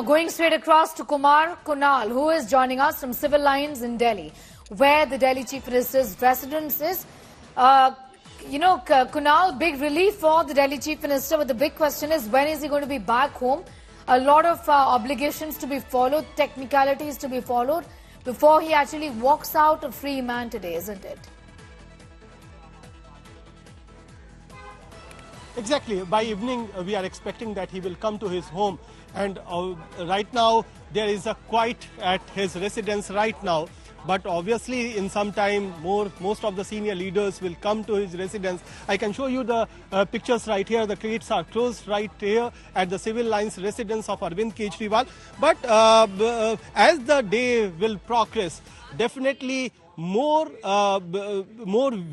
going straight across to Kumar Kunal, who is joining us from Civil Lines in Delhi, where the Delhi Chief Minister's residence is. Kunal, big relief for the Delhi Chief Minister, but the big question is, when is he going to be back home? A lot of obligations to be followed, technicalities to be followed, before he actually walks out a free man today, isn't it? Exactly. By evening, we are expecting that he will come to his home. And right now, there is a quiet at his residence right now. But obviously, in some time, most of the senior leaders will come to his residence. I can show you the pictures right here. The gates are closed right here at the Civil Lines residence of Arvind Kejriwal. But as the day will progress, definitely more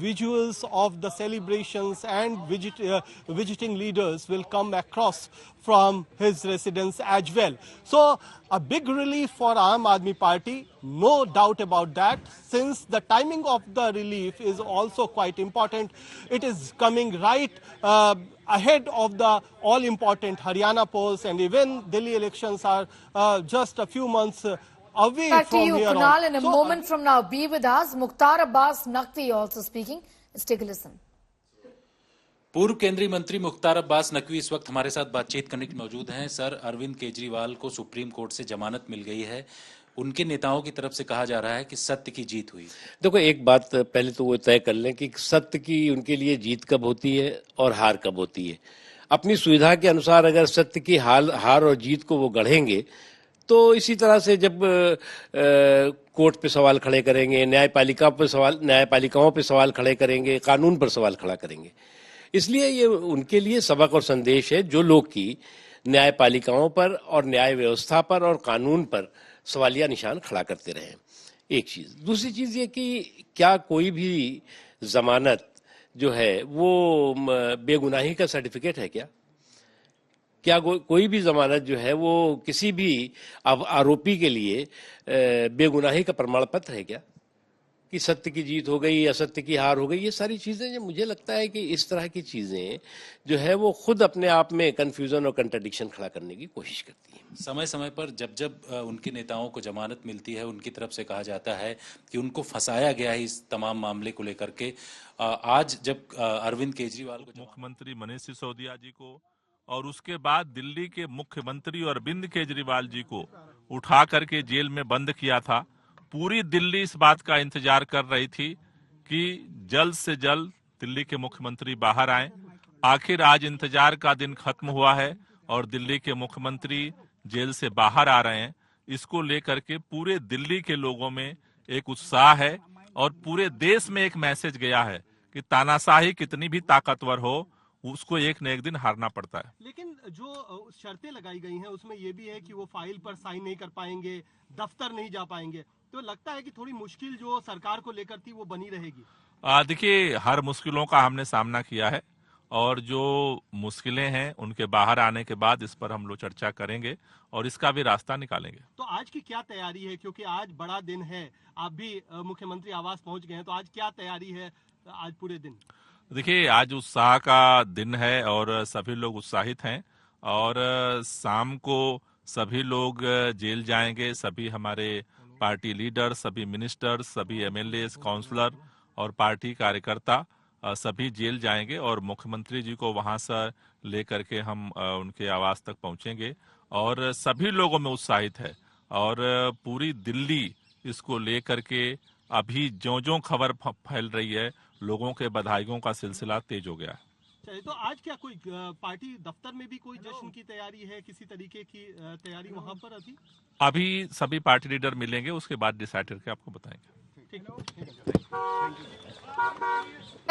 visuals of the celebrations and visiting leaders will come across from his residence as well. So a big relief for Aam Aadmi Party, no doubt about that, since the timing of the relief is also quite important. It is coming right ahead of the all-important Haryana polls, and even Delhi elections are just a few months away back from to you, here Kunal, on. in a moment from now. Be with us. Mukhtar Abbas Naqvi also speaking. Let's take a listen. पूर्व केंद्रीय मंत्री मुख्तार अब्बास नकवी इस वक्त हमारे साथ बातचीत करने के मौजूद हैं। सर, अरविंद केजरीवाल को सुप्रीम कोर्ट से जमानत मिल गई है। उनके नेताओं की तरफ से कहा जा रहा है कि सत्य की जीत हुई। देखो, एक बात पहले तो वो तय कर लें कि सत्य की उनके लिए जीत कब होती है और हार कब होती है। अपनी सुविधा के अनुसार अगर सत्य की हार और जीत को वो गढ़ेंगे, तो इसी तरह से जब कोर्ट पे सवाल खड़े करेंगे, न्यायपालिकाओं पे सवाल खड़े करेंगे, कानून पर सवाल खड़ा करेंगे। इसलिए ये उनके लिए सबक और संदेश है, जो लोग की न्यायपालिकाओं पर और न्याय व्यवस्था पर और कानून पर सवालिया निशान खड़ा करते रहे। एक चीज। दूसरी चीज ये कि क्या कोई भी जमानत जो है वो बेगुनाही का सर्टिफिकेट है क्या कोई भी जमानत जो है वो किसी भी आरोपी के लिए बेगुनाही का प्रमाण पत्र है क्या, कि सत्य की जीत हो गई, असत्य की हार हो गई? ये सारी चीजें मुझे लगता है कि इस तरह की चीजें जो है वो खुद अपने आप में कंफ्यूजन और कंट्राडिक्शन खड़ा करने की कोशिश करती है। समय समय पर जब उनके नेताओं को जमानत मिलती है, उनकी तरफ से कहा जाता है कि उनको फंसाया गया है इस तमाम मामले को लेकर के। आज जब अरविंद केजरीवाल को, मुख्यमंत्री मनीष सिसोदिया जी को और उसके बाद दिल्ली के मुख्यमंत्री अरविंद केजरीवाल जी को उठा करके जेल में बंद किया था, पूरी दिल्ली इस बात का इंतजार कर रही थी कि जल्द से जल्द दिल्ली के मुख्यमंत्री बाहर आएं। आखिर आज इंतजार का दिन खत्म हुआ है और दिल्ली के मुख्यमंत्री जेल से बाहर आ रहे हैं। इसको लेकर के पूरे दिल्ली के लोगों में एक उत्साह है और पूरे देश में एक मैसेज गया है कि तानाशाही कितनी भी ताकतवर हो, उसको एक न एक दिन हारना पड़ता है। लेकिन जो शर्तें लगाई गई हैं उसमें यह भी है कि वो फाइल पर साइन नहीं कर पाएंगे, दफ्तर नहीं जा पाएंगे, तो लगता है कि थोड़ी मुश्किल जो सरकार को लेकर थी वो बनी रहेगी। देखिए, हर मुश्किलों का हमने सामना किया है और जो मुश्किलें हैं उनके बाहर आने के बाद इस पर हम लोग चर्चा करेंगे और इसका भी रास्ता निकालेंगे। तो आज की क्या तैयारी है, क्योंकि आज बड़ा दिन है, आप भी मुख्यमंत्री आवास पहुंच गए हैं, तो आज क्या तैयारी है आज पूरे दिन? देखिए, आज उत्साह का दिन है और सभी लोग उत्साहित हैं और शाम को सभी लोग जेल जाएंगे। सभी हमारे पार्टी लीडर, सभी मिनिस्टर, सभी एमएलए, काउंसलर और पार्टी कार्यकर्ता सभी जेल जाएंगे और मुख्यमंत्री जी को वहां से लेकर के हम उनके आवास तक पहुंचेंगे और सभी लोगों में उत्साहित है और पूरी दिल्ली इसको लेकर के अभी जो खबर फैल रही है, लोगों के बधाइयों का सिलसिला तेज हो गया है। तो आज क्या कोई पार्टी दफ्तर में भी कोई जश्न की तैयारी है, किसी तरीके की तैयारी वहां पर? अभी सभी पार्टी लीडर मिलेंगे, उसके बाद डिसाइड करके आपको बताएंगे।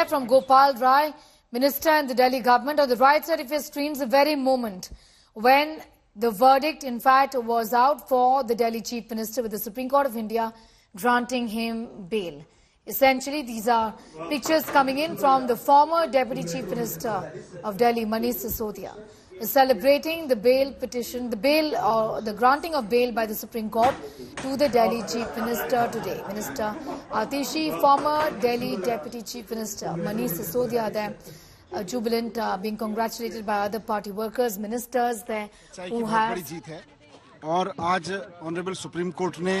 From Gopal Rai, Minister in the Delhi government, on the right side of your screens, the very moment when the verdict, in fact, was out for the Delhi Chief Minister, with the Supreme Court of India granting him bail. Essentially, these are pictures coming in from the former Deputy Chief Minister of Delhi, Manish Sisodia, celebrating the bail petition, the granting of bail by the Supreme Court to the Delhi Chief Minister today. Minister Atishi, former Delhi Deputy Chief Minister Manish Sisodia there, jubilant, being congratulated by other party workers, ministers there who have और आज honourable supreme court ने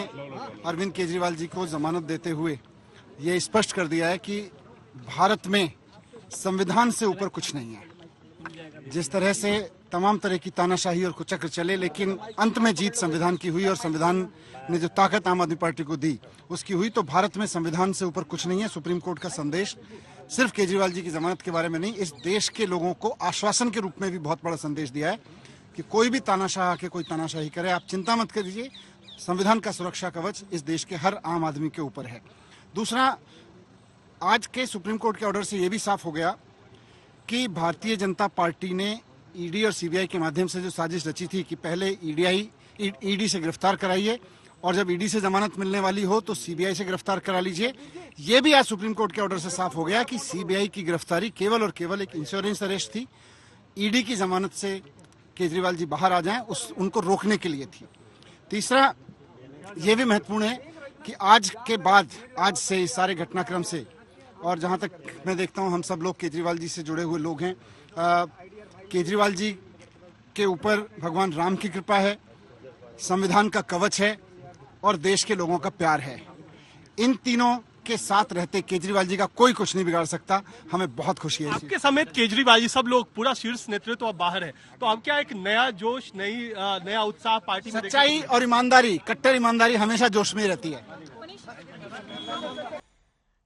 अरविंद केजरीवाल जी को जमानत देते हुए ये स्पष्ट कर दिया है कि भारत में संविधान से ऊपर कुछ नहीं है। जिस तरह से तमाम तरह की तानाशाही और कुचक्र चले, लेकिन अंत में जीत संविधान की हुई और संविधान ने जो ताकत आम आदमी पार्टी को दी उसकी हुई। तो भारत में संविधान से ऊपर कुछ नहीं है। सुप्रीम कोर्ट का संदेश सिर्फ केजरीवाल जी की जमानत के बारे में नहीं, इस देश के लोगों को आश्वासन के रूप में भी बहुत बड़ा संदेश दिया है कि कोई भी तानाशाह आके कोई तानाशाही करे, आप चिंता मत करिए, संविधान का सुरक्षा कवच इस देश के हर आम आदमी के ऊपर है। दूसरा, आज के सुप्रीम कोर्ट के ऑर्डर से यह भी साफ हो गया कि भारतीय जनता पार्टी ने ईडी और सीबीआई के माध्यम से जो साजिश रची थी कि पहले ईडी से गिरफ्तार कराइए और जब ईडी से जमानत मिलने वाली हो तो सीबीआई से गिरफ्तार करा लीजिए। ये भी आज सुप्रीम कोर्ट के ऑर्डर से साफ हो गया कि सीबीआई की गिरफ्तारी केवल और केवल एक इंश्योरेंस अरेस्ट थी। ईडी की जमानत से केजरीवाल जी बाहर आ जाएं उनको रोकने के लिए थी। तीसरा, ये भी महत्वपूर्ण है कि आज के बाद, आज से इस सारे घटनाक्रम से, और जहां तक मैं देखता हूं हम सब लोग केजरीवाल जी से जुड़े हुए लोग हैं, केजरीवाल जी के ऊपर भगवान राम की कृपा है, संविधान का कवच है और देश के लोगों का प्यार है। इन तीनों के साथ रहते केजरीवाल जी का कोई कुछ नहीं बिगाड़ सकता। हमें बहुत खुशी है। आपके समेत केजरीवाल जी सब लोग, पूरा शीर्ष नेतृत्व अब बाहर है, तो अब क्या एक नया जोश, नया उत्साह पार्टी में? सच्चाई और ईमानदारी, कट्टर ईमानदारी हमेशा जोश में रहती है।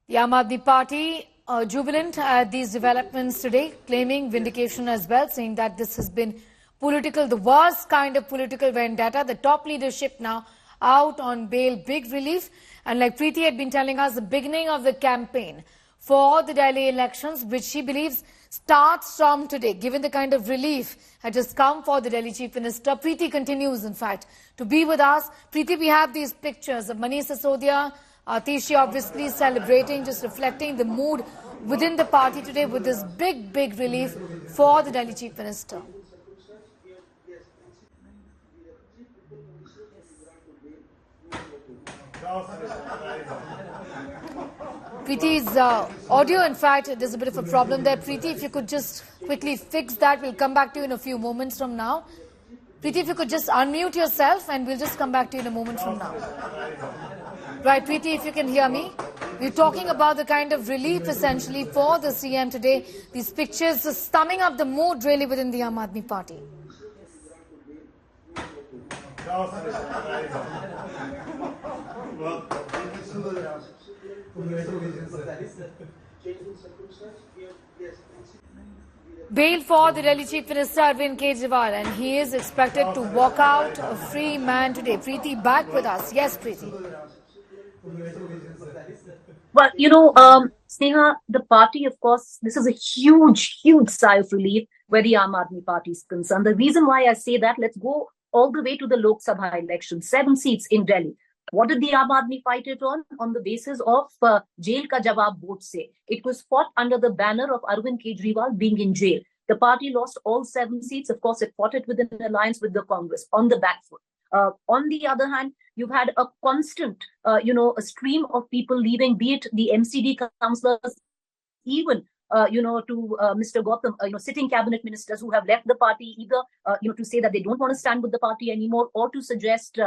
The Aam Aadmi Party jubilant at these developments today, claiming vindication as well, saying that this has been political, the worst kind of political vendetta. The top leadership now out on bail, big relief. And like Preeti had been telling us, the beginning of the campaign for the Delhi elections, which she believes starts from today, given the kind of relief that has come for the Delhi Chief Minister. Preeti continues, in fact, to be with us. Preeti, we have these pictures of Manish Sisodia, Atishi obviously celebrating, just reflecting the mood within the party today with this big, big relief for the Delhi Chief Minister. Preeti's audio, in fact, there's a bit of a problem there. Preeti, if you could just quickly fix that, we'll come back to you in a few moments from now. Preeti, if you could just unmute yourself and we'll just come back to you in a moment from now. Right, Preeti, if you can hear me. We're talking about the kind of relief essentially for the CM today. These pictures just summing up the mood really within the Aam Aadmi Party. Bail for the Delhi Chief Minister Arvind Kejriwal, and he is expected to walk out a free man today. Preeti, back with us. Yes, Preeti. Well, Sneha, the party, of course, this is a huge, huge sigh of relief where the Aam Aadmi Party is concerned. The reason why I say that, let's go all the way to the Lok Sabha election, 7 seats in Delhi. What did the Aam Aadmi fight it on? On the basis of jail ka jawab vote se. It was fought under the banner of Arvind Kejriwal being in jail. The party lost all 7 seats. Of course, it fought it with an alliance with the Congress on the back foot. On the other hand, you've had a constant, a stream of people leaving, be it the MCD councillors, even, to Mr. Gautam, sitting cabinet ministers who have left the party, either, to say that they don't want to stand with the party anymore, or to suggest,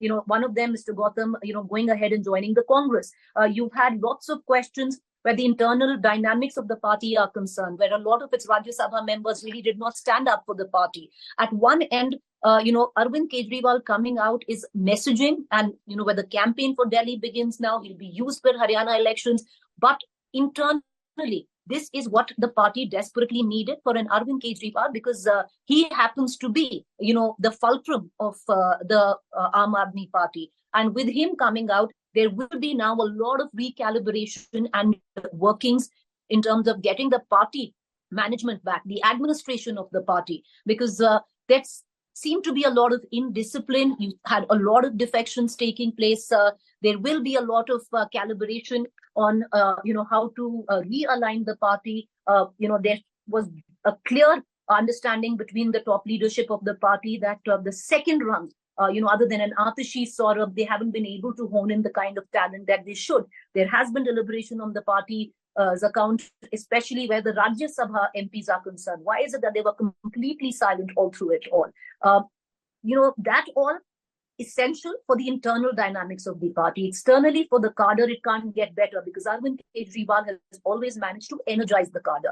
one of them, Mr. Gautam, going ahead and joining the Congress. You've had lots of questions where the internal dynamics of the party are concerned, where a lot of its Rajya Sabha members really did not stand up for the party. At one end, Arvind Kejriwal coming out is messaging, and, where the campaign for Delhi begins now, he'll be used for Haryana elections. But internally, this is what the party desperately needed for an Arvind Kejriwal, because he happens to be, the fulcrum of the Aam Aadmi Party. And with him coming out, there will be now a lot of recalibration and workings in terms of getting the party management back, the administration of the party, because that's seemed to be a lot of indiscipline. You had a lot of defections taking place. There will be a lot of calibration on, how to realign the party. There was a clear understanding between the top leadership of the party that the second rung, other than an Atishi Saurabh, they haven't been able to hone in the kind of talent that they should. There has been deliberation on the party's account, especially where the Rajya Sabha MPs are concerned. Why is it that they were completely silent all through it all? That all essential for the internal dynamics of the party. Externally, for the cadre, it can't get better because Arvind Kejriwal has always managed to energize the cadre.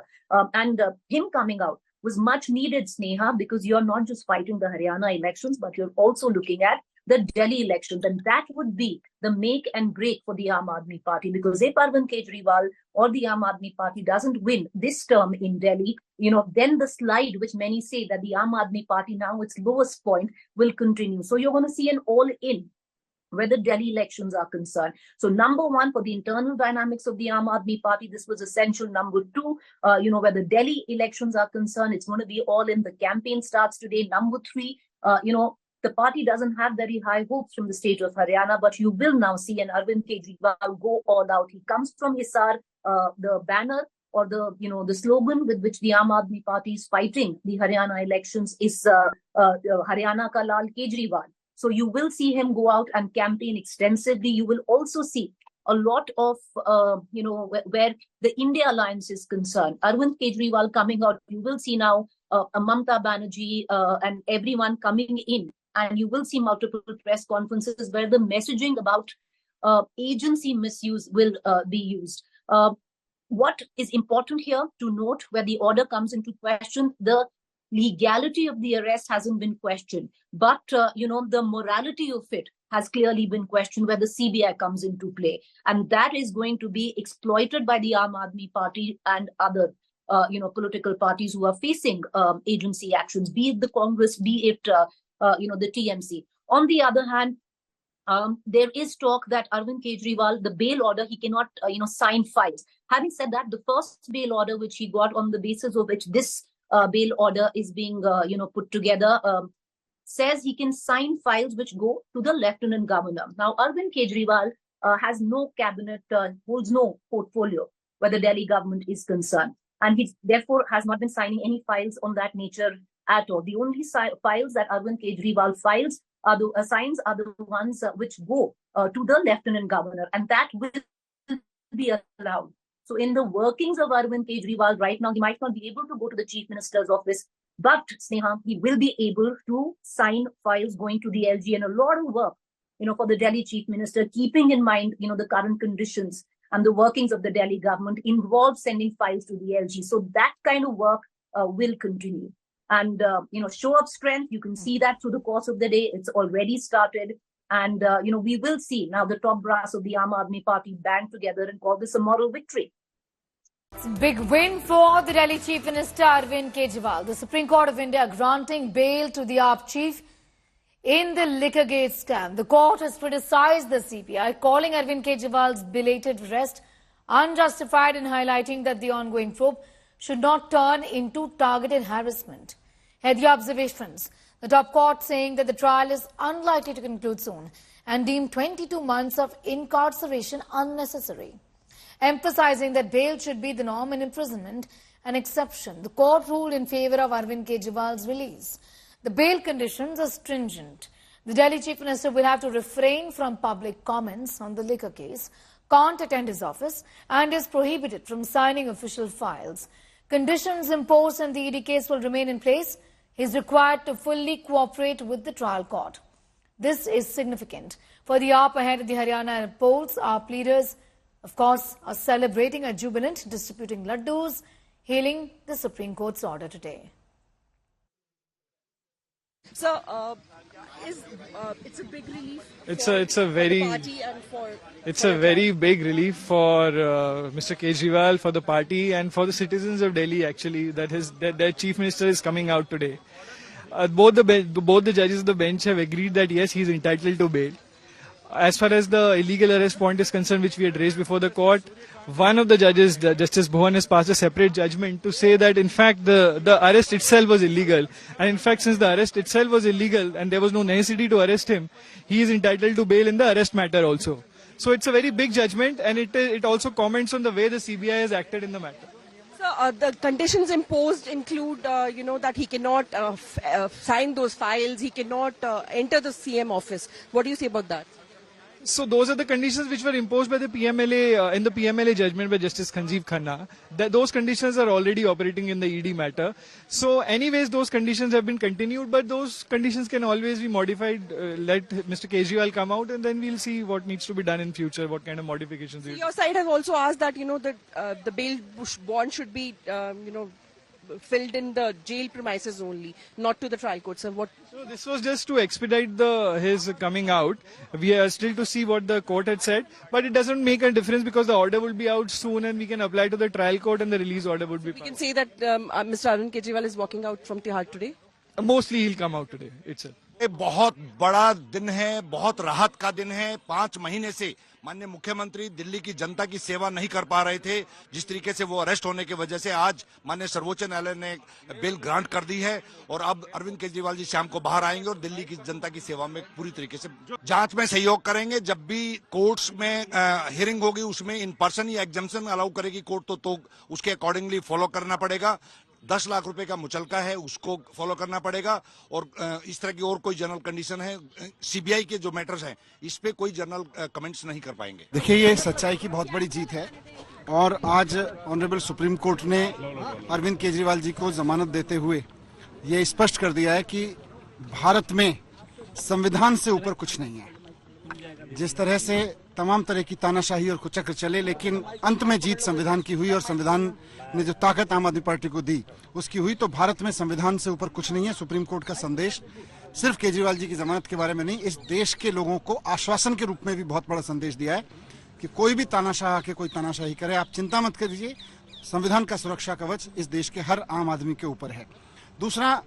Him coming out was much needed, Sneha, because you're not just fighting the Haryana elections, but you're also looking at the Delhi elections. And that would be the make and break for the Aam Aadmi Party, because if Arvind Kejriwal or the Aam Aadmi Party doesn't win this term in Delhi, then the slide, which many say that the Aam Aadmi Party now its lowest point, will continue. So you're going to see an all-in where the Delhi elections are concerned. So number one, for the internal dynamics of the Aam Aadmi Party, this was essential. Number two, where the Delhi elections are concerned, it's going to be all in. The campaign starts today. Number three, the party doesn't have very high hopes from the state of Haryana, but you will now see an Arvind Kejriwal go all out. He comes from Hisar, the banner or the slogan with which the Aam Aadmi Party is fighting the Haryana elections is Haryana Ka Lal Kejriwal. So you will see him go out and campaign extensively. You will also see a lot of, where the India Alliance is concerned. Arvind Kejriwal coming out. You will see now Mamata Banerjee and everyone coming in. And you will see multiple press conferences where the messaging about agency misuse will be used. What is important here to note, where the order comes into question, the legality of the arrest hasn't been questioned, but the morality of it has clearly been questioned, where the CBI comes into play, and that is going to be exploited by the Aam Aadmi Party and other political parties who are facing agency actions, be it the Congress, be it the TMC. On the other hand, there is talk that Arvind Kejriwal, the bail order, he cannot sign files. Having said that, the first bail order which he got, on the basis of which this bail order is being put together, says he can sign files which go to the Lieutenant Governor. Now, Arvind Kejriwal has no cabinet, holds no portfolio where the Delhi government is concerned, and he therefore has not been signing any files on that nature at all. The only files that Arvind Kejriwal signs are the ones which go to the Lieutenant Governor, and that will be allowed. So in the workings of Arvind Kejriwal right now, he might not be able to go to the Chief Minister's office, but Sneha, he will be able to sign files going to the LG, and a lot of work, for the Delhi Chief Minister, keeping in mind, the current conditions and the workings of the Delhi government, involves sending files to the LG. So that kind of work will continue. And, show of strength, you can see that through the course of the day. It's already started. And, we will see now the top brass of the Aam Aadmi Party band together and call this a moral victory. It's a big win for the Delhi Chief Minister Arvind Kejriwal. The Supreme Court of India granting bail to the AAP chief in the Liquorgate scam. The court has criticized the CBI, calling Arvind Kejriwal's belated arrest unjustified and highlighting that the ongoing probe should not turn into targeted harassment. Here the observations. The top court saying that the trial is unlikely to conclude soon and deemed 22 months of incarceration unnecessary. Emphasizing that bail should be the norm and imprisonment an exception, the court ruled in favor of Arvind Kejriwal's release. The bail conditions are stringent. The Delhi Chief Minister will have to refrain from public comments on the liquor case, can't attend his office, and is prohibited from signing official files. Conditions imposed in the ED case will remain in place. He is required to fully cooperate with the trial court. This is significant. For the AAP ahead of the Haryana polls, AAP leaders, of course, are celebrating a jubilant, distributing laddus, hailing the Supreme Court's order today. So, it's a big relief. It's a very party and for a very big relief for Mr. Kejriwal, for the party, and for the citizens of Delhi. Actually, that their chief minister is coming out today. Both the judges of the bench have agreed that yes, he is entitled to bail. As far as the illegal arrest point is concerned, which we had raised before the court, one of the judges, Justice Bhuvan, has passed a separate judgment to say that in fact the arrest itself was illegal. And in fact, since the arrest itself was illegal and there was no necessity to arrest him, he is entitled to bail in the arrest matter also. So it's a very big judgment, and it also comments on the way the CBI has acted in the matter. So the conditions imposed include, that he cannot sign those files, he cannot enter the CM office. What do you say about that? So those are the conditions which were imposed by the PMLA in the PMLA judgment by Justice Sanjeev Khanna. Those conditions are already operating in the ED matter. So anyways, those conditions have been continued, but those conditions can always be modified. Let Mr. Kejriwal come out, and then we'll see what needs to be done in future, what kind of modifications. Your side has also asked that that the bail bond should be filled in the jail premises only, not to the trial court. So what? So this was just to expedite his coming out. We are still to see what the court had said, but it doesn't make a difference because the order will be out soon, and we can apply to the trial court, and the release order would be. We can say that Mr. Arvind Kejriwal is walking out from Tihar today. Mostly he'll come out today itself. ये बहुत बड़ा दिन है, बहुत राहत का दिन है। 5 महीने से माननीय मुख्यमंत्री दिल्ली की जनता की सेवा नहीं कर पा रहे थे। जिस तरीके से वो अरेस्ट होने की वजह से आज माननीय सर्वोच्च न्यायालय ने बेल ग्रांट कर दी है और अब अरविंद केजरीवाल जी शाम को बाहर आएंगे और दिल्ली की जनता की सेवा में पूरी तरीके से जांच में सहयोग करेंगे। जब भी कोर्ट्स में हियरिंग होगी उसमें इन पर्सन या एग्जम्पशन अलाउ करेगी कोर्ट तो उसके अकॉर्डिंगली फॉलो करना पड़ेगा। 10 लाख रुपए का मुचलका है उसको फॉलो करना पड़ेगा और इस तरह की और कोई जनरल कंडीशन है सीबीआई के जो मैटर्स हैं इस पे कोई जनरल कमेंट्स नहीं कर पाएंगे। देखिए ये सच्चाई की बहुत बड़ी जीत है और आज ऑनरेबल सुप्रीम कोर्ट ने अरविंद केजरीवाल जी को जमानत देते हुए ये स्पष्ट कर दिया है कि भारत में संविधान से ऊपर कुछ नहीं है। जिस तरह से तमाम तरह की तानाशाही और कुचक्र चले लेकिन अंत में जीत संविधान की हुई और संविधान ने जो ताकत आम आदमी पार्टी को दी उसकी हुई। तो भारत में संविधान से ऊपर कुछ नहीं है। सुप्रीम कोर्ट का संदेश सिर्फ केजरीवाल जी की जमानत के बारे में नहीं, इस देश के लोगों को आश्वासन के रूप में भी बहुत बड़ा संदेश दिया है कि कोई भी तानाशाह आके कोई तानाशाही करे, आप चिंता मत करिए, संविधान का सुरक्षा कवच इस देश के हर आम आदमी के ऊपर है। दूसरा,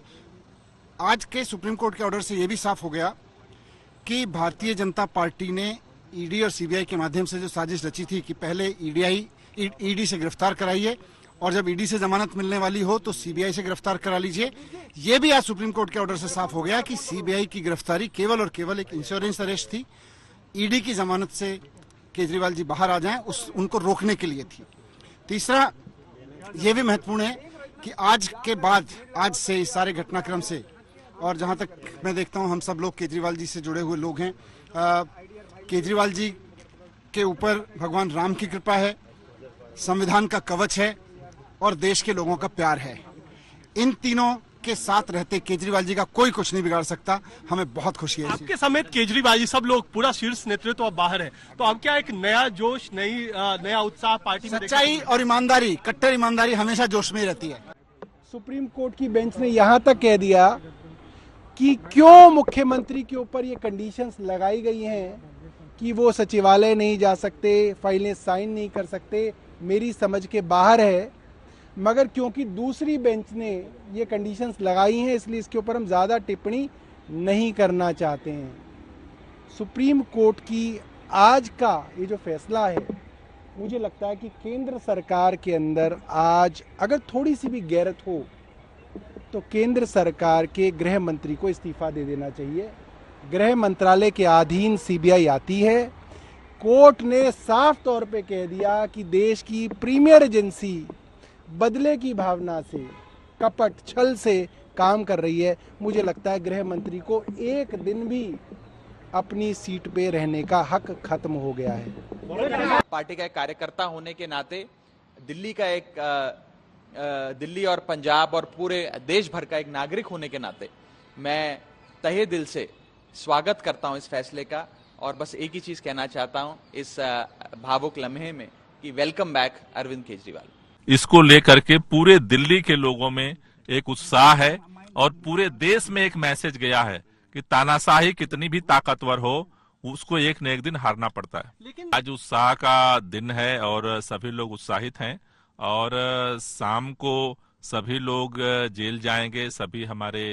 आज के सुप्रीम कोर्ट के ऑर्डर से यह भी साफ हो गया कि भारतीय जनता पार्टी ने ईडी और सीबीआई के माध्यम से जो साजिश रची थी कि पहले ईडी से गिरफ्तार कराइए और जब ईडी से जमानत मिलने वाली हो तो सीबीआई से गिरफ्तार करा लीजिए। ये भी आज सुप्रीम कोर्ट के ऑर्डर से साफ हो गया कि सीबीआई की गिरफ्तारी केवल और केवल एक इंश्योरेंस अरेस्ट थी। ईडी की जमानत से केजरीवाल जी बाहर आ जाएं उनको रोकने के लिए थी। तीसरा, ये भी महत्वपूर्ण है कि आज के बाद, आज से इस सारे घटनाक्रम से, और जहां तक मैं देखता हूं हम सब लोग केजरीवाल जी से जुड़े हुए लोग हैं, केजरीवाल जी के ऊपर भगवान राम की कृपा है, संविधान का कवच है और देश के लोगों का प्यार है। इन तीनों के साथ रहते केजरीवाल जी का कोई कुछ नहीं बिगाड़ सकता। हमें बहुत खुशी है। आपके समेत केजरीवाल जी सब लोग, पूरा शीर्ष नेतृत्व अब बाहर है, तो अब क्या एक नया जोश, नया उत्साह पार्टी में? सच्चाई और ईमानदारी, कट्टर ईमानदारी हमेशा जोश में ही रहती है। सुप्रीम कोर्ट की बेंच ने यहाँ तक कह दिया कि क्यों मुख्यमंत्री के ऊपर ये कंडीशंस लगाई गई हैं कि वो सचिवालय नहीं जा सकते, फाइलें साइन नहीं कर सकते, मेरी समझ के बाहर है। मगर क्योंकि दूसरी बेंच ने ये कंडीशंस लगाई हैं इसलिए इसके ऊपर हम ज़्यादा टिप्पणी नहीं करना चाहते हैं। सुप्रीम कोर्ट की आज का ये जो फैसला है, मुझे लगता है कि केंद्र सरकार के अंदर आज अगर थोड़ी सी भी गैरत हो तो केंद्र सरकार के गृह मंत्री को इस्तीफा दे देना चाहिए। गृह मंत्रालय के अधीन सीबीआई आती है। कोर्ट ने साफ तौर पे कह दिया कि देश की प्रीमियर एजेंसी बदले की भावना से, कपट छल से काम कर रही है। मुझे लगता है गृह मंत्री को एक दिन भी अपनी सीट पे रहने का हक खत्म हो गया है। पार्टी का एक कार्यकर्ता होने के नाते, दिल्ली का एक दिल्ली और पंजाब और पूरे देश भर का एक नागरिक होने के नाते मैं तहे दिल से स्वागत करता हूं इस फैसले का और बस एक ही चीज कहना चाहता हूं इस भावुक लम्हे में कि वेलकम बैक अरविंद केजरीवाल। इसको लेकर के पूरे दिल्ली के लोगों में एक उत्साह है और पूरे देश में एक मैसेज गया है कि तानाशाही कितनी भी ताकतवर हो उसको एक न एक दिन हारना पड़ता है। आज उत्साह का दिन है और सभी लोग उत्साहित हैं और शाम को सभी लोग जेल जाएंगे। सभी हमारे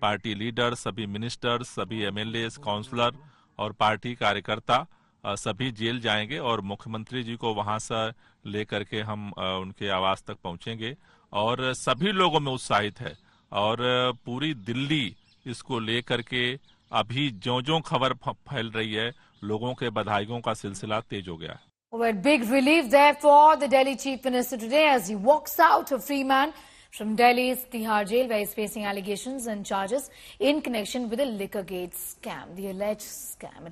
पार्टी लीडर, सभी मिनिस्टर, सभी एमएलए, काउंसलर और पार्टी कार्यकर्ता सभी जेल जाएंगे और मुख्यमंत्री जी को वहां से लेकर के हम उनके आवास तक पहुंचेंगे और सभी लोगों में उत्साहित है और पूरी दिल्ली इसको लेकर के अभी जो खबर फैल रही है, लोगों के बधाइयों का सिलसिला तेज हो गया है। Well, big relief there for the Delhi Chief Minister today as he walks out a free man from Delhi's Tihar jail where he's facing allegations and charges in connection with the Liquor Gate scam, the alleged scam.